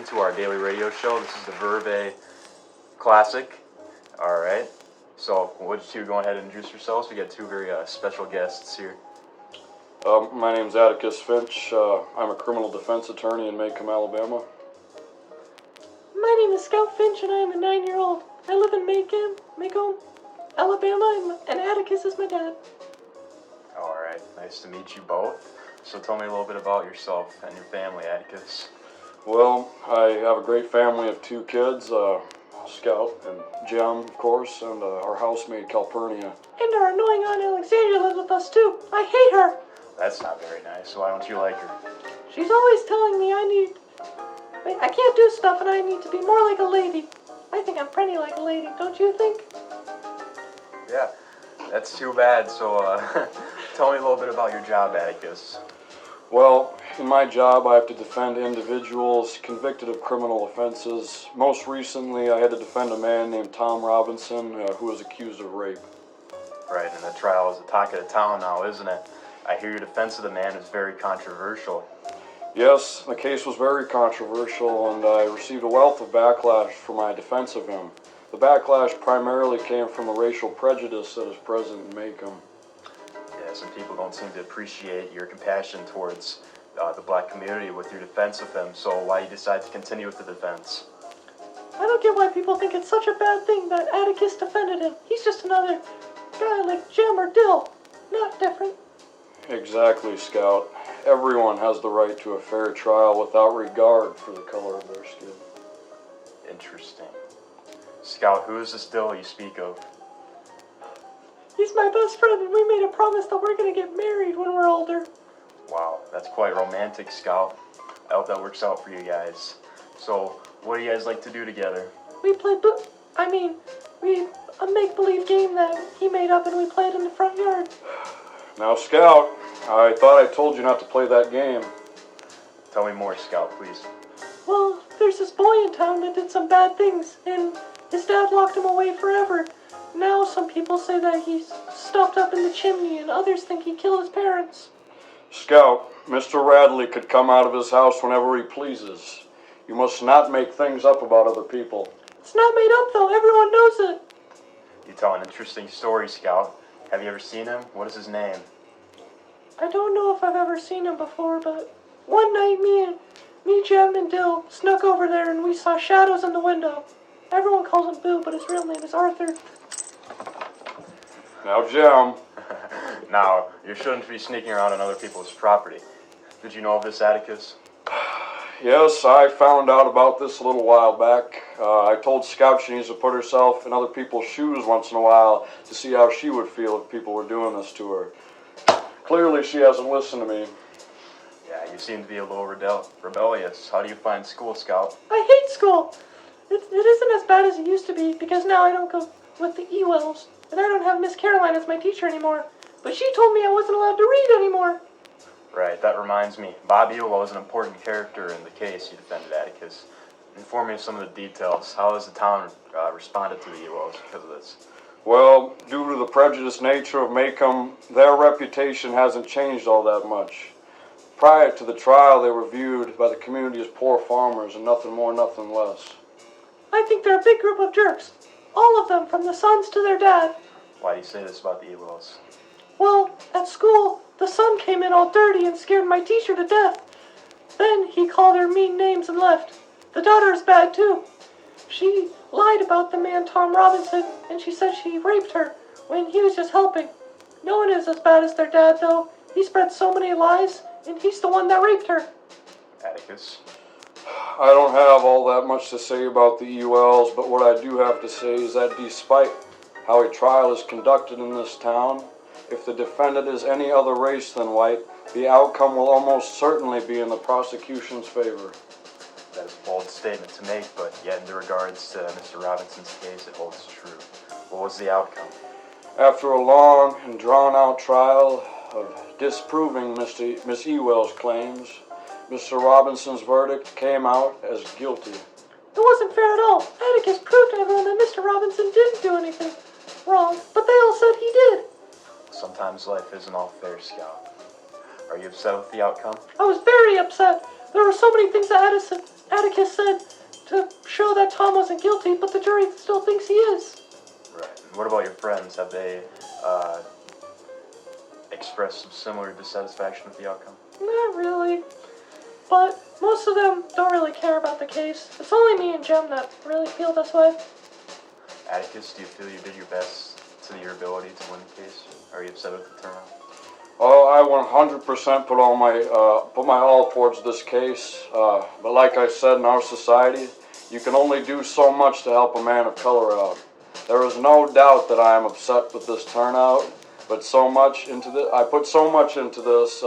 to our daily radio show. This is the Verwey Classic. All right. So, would you two go ahead and introduce yourselves? We got two very special guests here. My name's Atticus Finch. I'm a criminal defense attorney in Macomb, Alabama. My name is Scout Finch, and I am a 9-year-old. I live in Macomb, Alabama, and Atticus is my dad. All right. Nice to meet you both. So, tell me a little bit about yourself and your family, Atticus. Well, I have a great family of 2 kids, Scout and Jem, of course, and our housemaid, Calpurnia. And our annoying Aunt Alexandria lives with us, too. I hate her. That's not very nice. Why don't you like her? She's always telling me I can't do stuff and I need to be more like a lady. I think I'm pretty like a lady, don't you think? Yeah, that's too bad. So, tell me a little bit about your job, Atticus. Well, in my job, I have to defend individuals convicted of criminal offenses. Most recently, I had to defend a man named Tom Robinson, who was accused of rape. Right, and the trial is the talk of the town now, isn't it? I hear your defense of the man is very controversial. Yes, the case was very controversial, and I received a wealth of backlash for my defense of him. The backlash primarily came from the racial prejudice that is present in Macomb. Yeah, some people don't seem to appreciate your compassion towards the black community with your defense of him, so why you decide to continue with the defense? I don't get why people think it's such a bad thing that Atticus defended him. He's just another guy like Jem or Dill. Not different. Exactly, Scout. Everyone has the right to a fair trial without regard for the color of their skin. Interesting. Scout, who is this Dill you speak of? He's my best friend, and we made a promise that we're going to get married when we're older. Wow, that's quite romantic, Scout. I hope that works out for you guys. So, what do you guys like to do together? We play a make-believe game that he made up, and we played in the front yard. Now, Scout, I thought I told you not to play that game. Tell me more, Scout, please. Well, there's this boy in town that did some bad things, and his dad locked him away forever. Now some people say that he's stuffed up in the chimney, and others think he killed his parents. Scout, Mr. Radley could come out of his house whenever he pleases. You must not make things up about other people. It's not made up, though. Everyone knows it. You tell an interesting story, Scout. Have you ever seen him? What is his name? I don't know if I've ever seen him before, but one night me, Jem, and Dill snuck over there, and we saw shadows in the window. Everyone calls him Boo, but his real name is Arthur. Now, Jem. Now, you shouldn't be sneaking around on other people's property. Did you know of this, Atticus? Yes, I found out about this a little while back. I told Scout she needs to put herself in other people's shoes once in a while to see how she would feel if people were doing this to her. Clearly, she hasn't listened to me. Yeah, you seem to be a little rebellious. How do you find school, Scout? I hate school. It isn't as bad as it used to be, because now I don't go with the Ewells, and I don't have Miss Caroline as my teacher anymore. But she told me I wasn't allowed to read anymore. Right, that reminds me. Bob Ewell was an important character in the case you defended, Atticus. Inform me of some of the details. How has the town responded to the Ewells because of this? Well, due to the prejudiced nature of Macomb, their reputation hasn't changed all that much. Prior to the trial, they were viewed by the community as poor farmers and nothing more, nothing less. I think they're a big group of jerks. All of them, from the sons to their dad. Why do you say this about the Ewells? Well, at school, the son came in all dirty and scared my teacher to death. Then he called her mean names and left. The daughter is bad, too. She lied about the man Tom Robinson, and she said she raped her when he was just helping. No one is as bad as their dad, though. He spread so many lies, and he's the one that raped her. Atticus? I don't have all that much to say about the Ewells, but what I do have to say is that despite how a trial is conducted in this town, if the defendant is any other race than white, the outcome will almost certainly be in the prosecution's favor. That is a bold statement to make, but yet in regards to Mr. Robinson's case, it holds true. What was the outcome? After a long and drawn-out trial of disproving Miss Ewell's claims, Mr. Robinson's verdict came out as guilty. It wasn't fair at all. Atticus proved to everyone that Mr. Robinson didn't do anything wrong, but they all said he did. Sometimes life isn't all fair, Scout. Are you upset with the outcome? I was very upset. There were so many things that Atticus said to show that Tom wasn't guilty, but the jury still thinks he is. Right. And what about your friends? Have they expressed some similar dissatisfaction with the outcome? Not really. But most of them don't really care about the case. It's only me and Jem that really feel this way. Atticus, do you feel you did your best to your ability to win the case? Are you upset with the turnout? Oh, I 100% put my all towards this case. But like I said, in our society, you can only do so much to help a man of color out. There is no doubt that I am upset with this turnout, but I put so much into this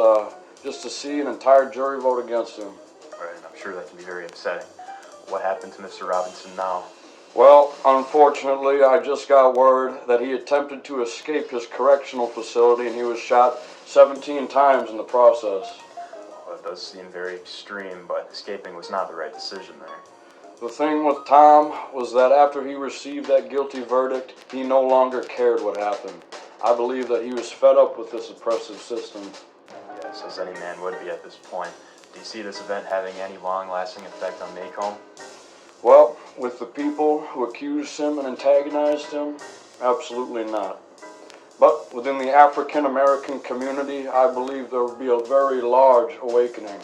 just to see an entire jury vote against him. Right, and I'm sure that can be very upsetting. What happened to Mr. Robinson now? Well, unfortunately, I just got word that he attempted to escape his correctional facility and he was shot 17 times in the process. Well, it does seem very extreme, but escaping was not the right decision there. The thing with Tom was that after he received that guilty verdict, he no longer cared what happened. I believe that he was fed up with this oppressive system. Yes, as any man would be at this point. Do you see this event having any long-lasting effect on Macomb? Well, with the people who accused him and antagonized him, absolutely not. But within the African American community, I believe there will be a very large awakening.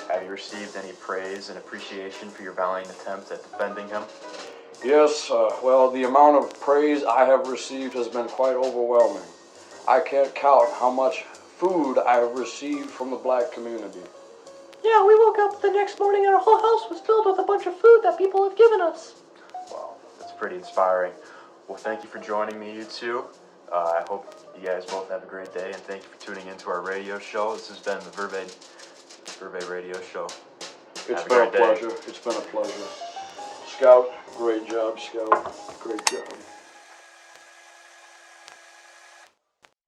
Have you received any praise and appreciation for your valiant attempt at defending him? Yes, well, the amount of praise I have received has been quite overwhelming. I can't count how much food I have received from the black community. Yeah, we woke up the next morning and our whole house was filled with a bunch of food that people have given us. Well, that's pretty inspiring. Well, thank you for joining me, you two. I hope you guys both have a great day, and thank you for tuning into our radio show. This has been the Verwey Radio Show. It's been a pleasure. It's been a pleasure. Scout, great job, Scout. Great job.